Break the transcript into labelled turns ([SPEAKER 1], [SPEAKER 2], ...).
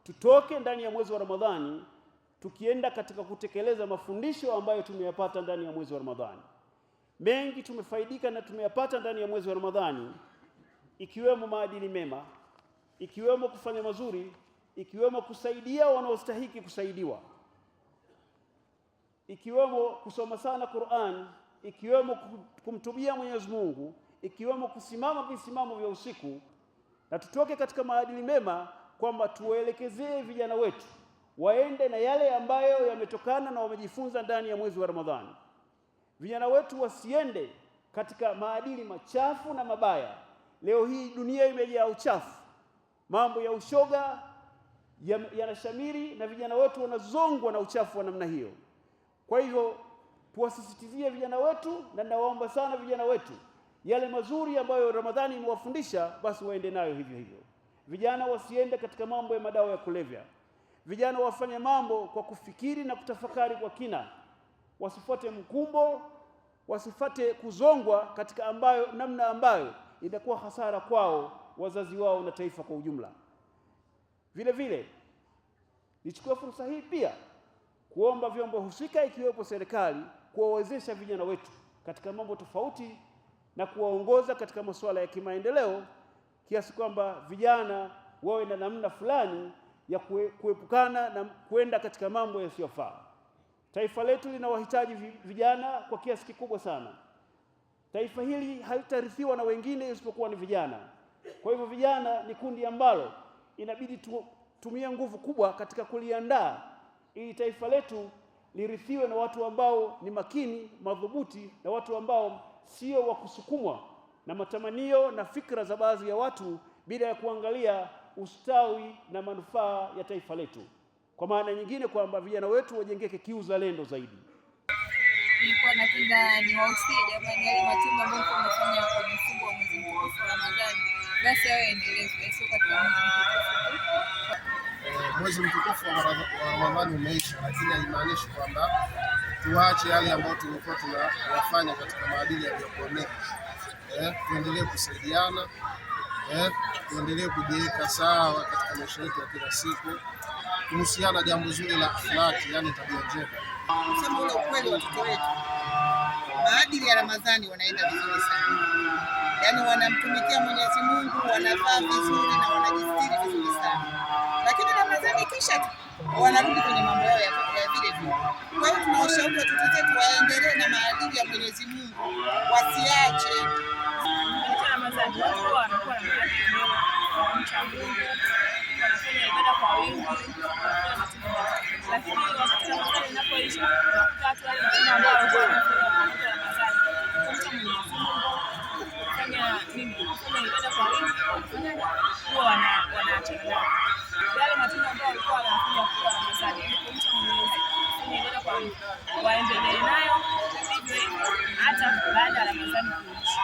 [SPEAKER 1] tutoke ndani ya mwezi wa Ramadhani tukienda katika kutekeleza mafundisho ambayo tumeyapata ndani ya mwezi wa Ramadhani. Mengi tumefaidika na tumeyapata ndani ya mwezi wa Ramadhani, ikiwemo maadili mema, ikiwemo kufanya mazuri, ikiwemo kusaidia wanaostahiki kusaidiwa, ikiwemo kusoma sana Qur'an, ikiwemo kumtubia Mwenyezi Mungu, ikiwemo kusimama visimamo vya usiku. Na tutoke katika maadili mema kwamba tuwaelekezee vijana wetu waende na yale ambayo yametokana na wamejifunza ndani ya mwezi wa Ramadhani. Vijana wetu wasiende katika maadili machafu na mabaya. Leo hii dunia imejaa uchafu, mambo ya ushoga yanashamiri na vijana wetu wanazongwa na uchafu wa namna hiyo. Kwa hivyo tuwasisitizie vijana wetu, na nawaomba sana vijana wetu, yale mazuri ambayo Ramadhani imewafundisha basi waende nayo hivyo hivyo. Vijana wasiende katika mambo ya madawa ya kulevya. Vijana wafanye mambo kwa kufikiri na kutafakari kwa kina. Wasifuate mkumbo, wasifate kuzongwa katika namna ambayo inakuwa hasara kwao, wazazi wao na taifa kwa ujumla. Vile vile nichukue fursa hii pia kuomba vyombo husika ikiwepo serikali kuwawezesha vijana wetu katika mambo tofauti na kuwaongoza katika masuala ya kimaendeleo, kiasi kwamba vijana wawe na namna fulani ya kuepukana na kwenda katika mambo yasiyofaa. Taifa letu linawahitaji vijana kwa kiasi kikubwa sana. Taifa hili halitarithiwa na wengine isipokuwa ni vijana. Kwa hivyo vijana ni kundi ambalo inabidi tumie nguvu kubwa katika kuliandaa ili taifa letu lirithiwe na watu ambao ni makini, madhubuti, na watu ambao sio wa kusukumwa na matamanio na fikra za baadhi ya watu bila ya kuangalia ustawi na manufaa ya taifa letu. Kwa maana nyingine kwamba vijana wetu wajengeke kiuzalendo zaidi.
[SPEAKER 2] Nilikuwa napenda niwahusie jamani, yale matendo ambayo tunafanya kwa mfungo wa mwezi mtukufu wa Ramadhani basi yawe endelevu, sio katika mwezi mtukufu.
[SPEAKER 3] Mwezi mtukufu wa Ramadhani umeisha, lakini haimaanishi kwamba tuache yale ambayo tulikuwa tunayafanya katika maadili yaliyokuwa mema. Tuendelee kusaidiana, tuendelee kujiweka sawa katika maisha yetu ya kila siku, kuhusiana jambo zuri la akhlaki, yani tabia njema.
[SPEAKER 4] Kusema ule ukweli, watoto wetu maadili ya Ramadhani wanaenda vizuri sana, yani wanamtumikia Mwenyezi Mungu, wanavaa vizuri na wanajistiri vizuri sana, lakini Ramadhani kisha tu wanarudi kwenye mambo yao ya vile vile. Kwa hiyo tunawashauri watoto wetu waendelee na maadili ya Mwenyezi Mungu, wasiache.
[SPEAKER 2] Ramadhani wao wanakuwa na maadili mema, wanamcha Mungu, wanafanya ibada kwa wingi, lakini wakati Ramadhani inapoisha unakuta watu wale ambao walikuwa wanafanya Ramadhani kumcha Mwenyezi Mungu, kufanya ibada kwa wingi, huwa wanaachana yale matendo ambayo walikuwa wanafanya kwa Ramadhani, ili kumcha Mwenyezi Mungu, ibada kwa wingi, waendelee nayo hivyo hata baada ya Ramadhani kuisha.